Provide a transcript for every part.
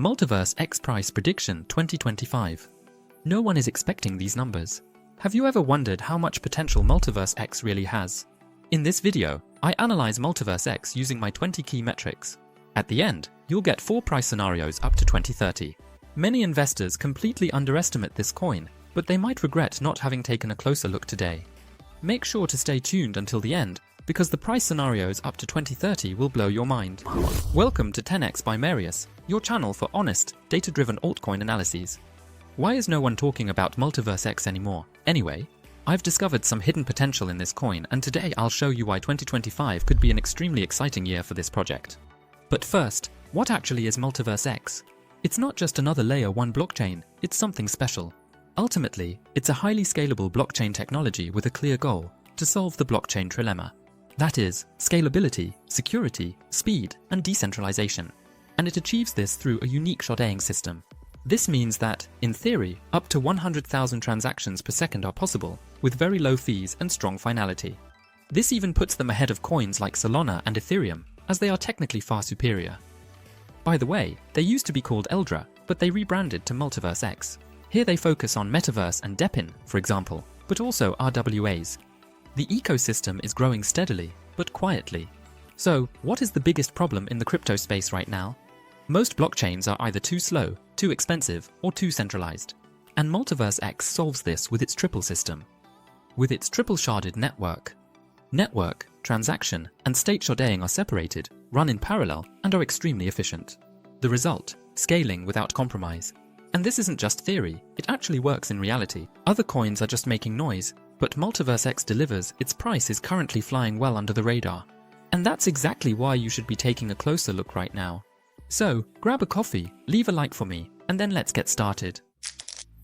MultiversX price prediction 2025. No one is expecting these numbers. Have you ever wondered how much potential MultiversX really has? In this video, I analyze MultiversX using my 20 key metrics. At the end, you'll get 4 price scenarios up to 2030. Many investors completely underestimate this coin, but they might regret not having taken a closer look today. Make sure to stay tuned until the end, because the price scenarios up to 2030 will blow your mind. Welcome to 10x by Marius, your channel for honest, data-driven altcoin analyses. Why is no one talking about MultiversX anymore? Anyway, I've discovered some hidden potential in this coin, and today I'll show you why 2025 could be an extremely exciting year for this project. But first, what actually is MultiversX? It's not just another layer 1 blockchain, it's something special. Ultimately, it's a highly scalable blockchain technology with a clear goal: to solve the blockchain trilemma. That is, scalability, security, speed, and decentralization. And it achieves this through a unique sharding system. This means that, in theory, up to 100,000 transactions per second are possible, with very low fees and strong finality. This even puts them ahead of coins like Solana and Ethereum, as they are technically far superior. By the way, they used to be called EGLD, but they rebranded to MultiversX. Here they focus on Metaverse and DePIN, for example, but also RWAs. The ecosystem is growing steadily, but quietly. So, what is the biggest problem in the crypto space right now? Most blockchains are either too slow, too expensive, or too centralized. And MultiversX solves this with its triple system. With its triple sharded network. Network, transaction, and state sharding are separated, run in parallel, and are extremely efficient. The result: scaling without compromise. And this isn't just theory, it actually works in reality. Other coins are just making noise, but MultiversX delivers. Its price is currently flying well under the radar. And that's exactly why you should be taking a closer look right now. So, grab a coffee, leave a like for me, and then let's get started.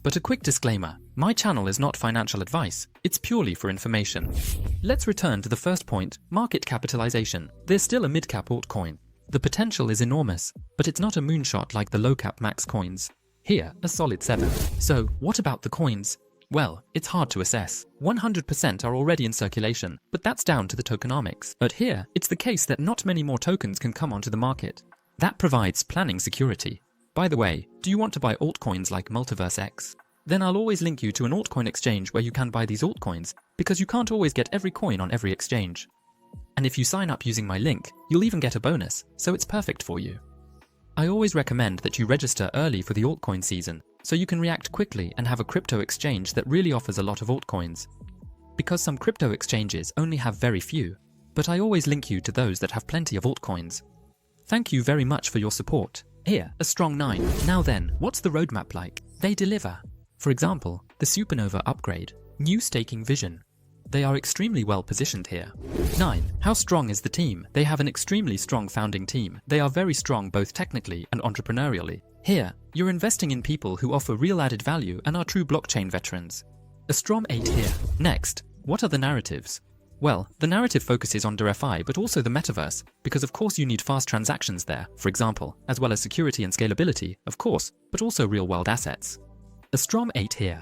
But a quick disclaimer, my channel is not financial advice, it's purely for information. Let's return to the first point, market capitalization. There's still a mid-cap altcoin. The potential is enormous, but it's not a moonshot like the low-cap max coins. Here, a solid 7. So, what about the coins? Well, it's hard to assess. 100% are already in circulation, but that's down to the tokenomics. But here, it's the case that not many more tokens can come onto the market. That provides planning security. By the way, do you want to buy altcoins like MultiversX? Then I'll always link you to an altcoin exchange where you can buy these altcoins, because you can't always get every coin on every exchange. And if you sign up using my link, you'll even get a bonus, so it's perfect for you. I always recommend that you register early for the altcoin season, so you can react quickly and have a crypto exchange that really offers a lot of altcoins. Because some crypto exchanges only have very few, but I always link you to those that have plenty of altcoins. Thank you very much for your support. Here, a strong 9. Now then, what's the roadmap like? They deliver. For example, the Supernova upgrade, new staking vision. They are extremely well positioned here. 9. How strong is the team? They have an extremely strong founding team. They are very strong both technically and entrepreneurially. Here, you're investing in people who offer real added value and are true blockchain veterans. A strong 8 here. Next, what are the narratives? Well, the narrative focuses on DeFi but also the metaverse, because of course you need fast transactions there, for example, as well as security and scalability, of course, but also real-world assets. A strong 8 here.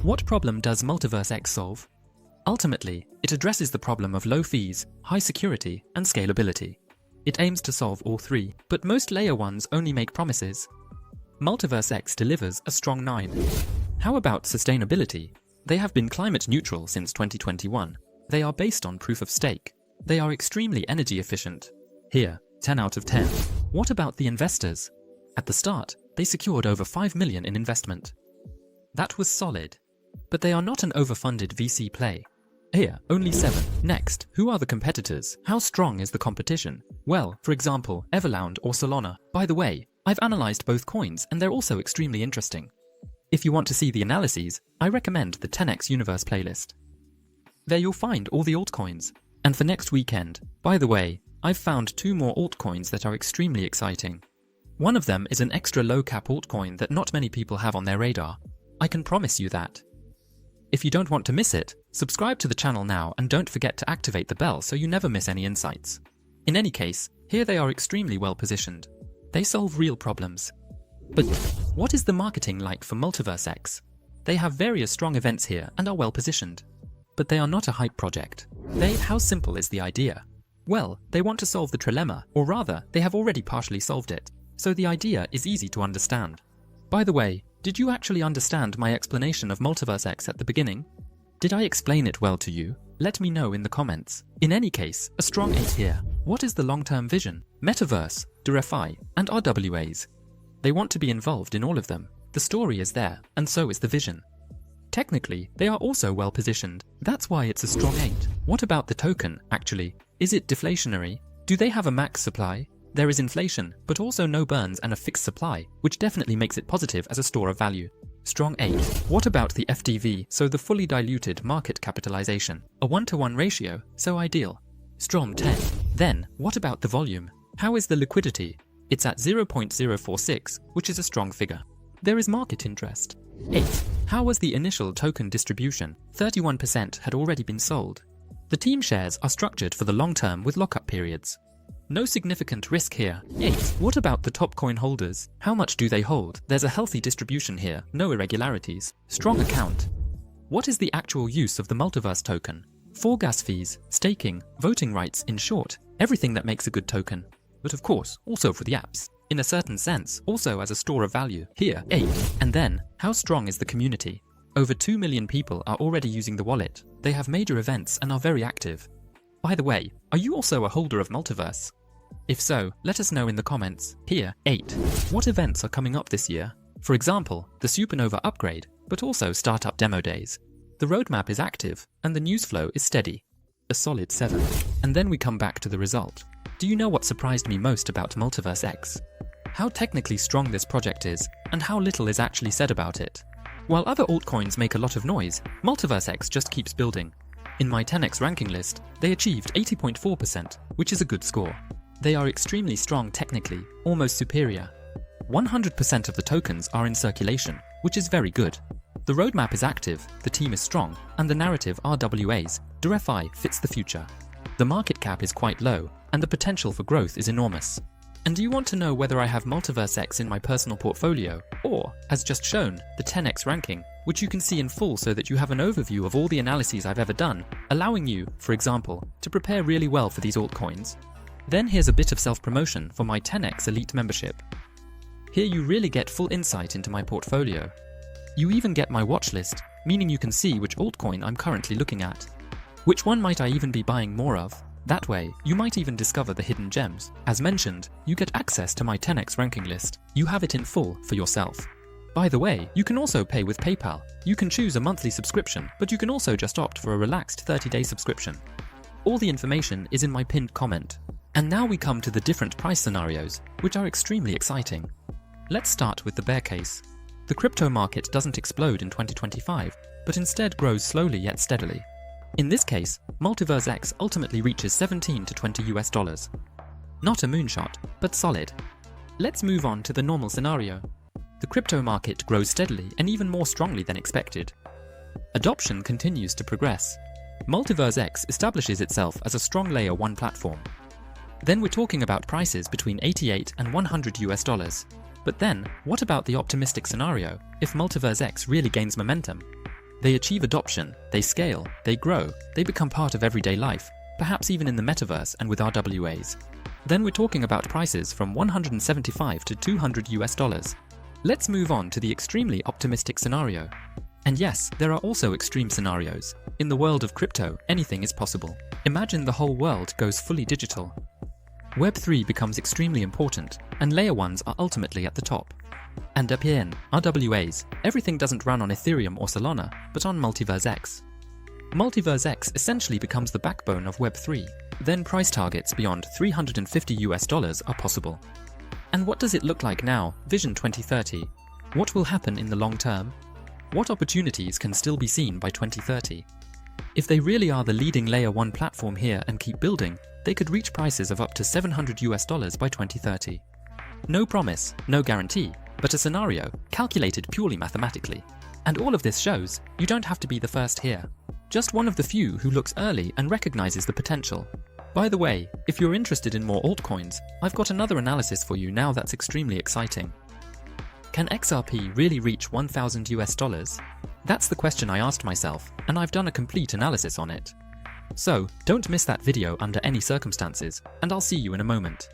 What problem does MultiversX solve? Ultimately, it addresses the problem of low fees, high security, and scalability. It aims to solve all three, but most layer 1s only make promises. MultiversX delivers a strong 9. How about sustainability? They have been climate neutral since 2021. They are based on proof of stake. They are extremely energy efficient. Here, 10 out of 10. What about the investors? At the start, they secured over 5 million in investment. That was solid. But they are not an overfunded VC play. Here, only 7. Next, who are the competitors? How strong is the competition? Well, for example, Everland or Solana. By the way, I've analyzed both coins and they're also extremely interesting. If you want to see the analyses, I recommend the 10x Universe playlist. There you'll find all the altcoins. And for next weekend, by the way, I've found 2 more altcoins that are extremely exciting. One of them is an extra low cap altcoin that not many people have on their radar. I can promise you that. If you don't want to miss it, subscribe to the channel now and don't forget to activate the bell so you never miss any insights. In any case, here they are extremely well positioned. They solve real problems. But what is the marketing like for MultiversX? They have various strong events here and are well positioned. But they are not a hype project. How simple is the idea? Well, they want to solve the trilemma, or rather, they have already partially solved it. so the idea is easy to understand. By the way, did you actually understand my explanation of MultiversX at the beginning? Did I explain it well to you? Let me know in the comments. In any case, a strong 8 here. What is the long-term vision? Metaverse, DeFi, and RWAs. They want to be involved in all of them. The story is there, and so is the vision. Technically, they are also well positioned. That's why it's a strong 8. What about the token, actually? Is it deflationary? Do they have a max supply? There is inflation, but also no burns and a fixed supply, which definitely makes it positive as a store of value. Strong 8. What about the FDV, so the fully diluted market capitalization? A 1-to-1 ratio, so ideal. Strong 10. Then, what about the volume? How is the liquidity? It's at 0.046, which is a strong figure. There is market interest. 8. How was the initial token distribution? 31% had already been sold. The team shares are structured for the long term with lockup periods. No significant risk here. 8. What about the top coin holders? How much do they hold? There's a healthy distribution here, no irregularities. Strong account. What is the actual use of the Multiverse token? For gas fees, staking, voting rights, in short, everything that makes a good token. But of course, also for the apps. In a certain sense, also as a store of value. Here, 8. And then, how strong is the community? Over 2 million people are already using the wallet. They have major events and are very active. By the way, are you also a holder of Multiverse? If so, let us know in the comments. Here, 8. What events are coming up this year? For example, the Supernova upgrade, but also startup demo days. The roadmap is active, and the news flow is steady. A solid 7. And then we come back to the result. Do you know what surprised me most about MultiversX? How technically strong this project is, and how little is actually said about it. While other altcoins make a lot of noise, MultiversX just keeps building. In my 10x ranking list, they achieved 80.4%, which is a good score. They are extremely strong technically, almost superior. 100% of the tokens are in circulation, which is very good. The roadmap is active, the team is strong, and the narrative RWAs, DeFi fits the future. The market cap is quite low, and the potential for growth is enormous. And do you want to know whether I have MultiversX in my personal portfolio, or, as just shown, the 10x ranking, which you can see in full so that you have an overview of all the analyses I've ever done, allowing you, for example, to prepare really well for these altcoins? Then here's a bit of self-promotion for my 10x Elite membership. Here you really get full insight into my portfolio. You even get my watch list, meaning you can see which altcoin I'm currently looking at. Which one might I even be buying more of? That way, you might even discover the hidden gems. As mentioned, you get access to my 10x ranking list. You have it in full for yourself. By the way, you can also pay with PayPal. You can choose a monthly subscription, but you can also just opt for a relaxed 30-day subscription. All the information is in my pinned comment. And now we come to the different price scenarios, which are extremely exciting. Let's start with the bear case. The crypto market doesn't explode in 2025, but instead grows slowly yet steadily. In this case, MultiversX ultimately reaches 17 to 20 US dollars. Not a moonshot, but solid. Let's move on to the normal scenario. The crypto market grows steadily and even more strongly than expected. Adoption continues to progress. MultiversX establishes itself as a strong layer 1 platform. Then we're talking about prices between 88 and 100 US dollars. But then, what about the optimistic scenario if MultiversX really gains momentum? They achieve adoption, they scale, they grow, they become part of everyday life, perhaps even in the metaverse and with RWAs. Then we're talking about prices from 175 to 200 US dollars. Let's move on to the extremely optimistic scenario. And yes, there are also extreme scenarios. In the world of crypto, anything is possible. Imagine the whole world goes fully digital. Web3 becomes extremely important, and layer 1s are ultimately at the top. And APN, RWAs, everything doesn't run on Ethereum or Solana, but on MultiversX. MultiversX essentially becomes the backbone of Web3. Then price targets beyond 350 US dollars are possible. And what does it look like now, Vision 2030? What will happen in the long term? What opportunities can still be seen by 2030? If they really are the leading layer 1 platform here and keep building, they could reach prices of up to 700 US dollars by 2030. No promise, no guarantee, but a scenario calculated purely mathematically. And all of this shows you don't have to be the first here. Just one of the few who looks early and recognizes the potential. By the way, if you're interested in more altcoins, I've got another analysis for you now that's extremely exciting. Can XRP really reach 1,000 US dollars? That's the question I asked myself, and I've done a complete analysis on it. So, don't miss that video under any circumstances, and I'll see you in a moment.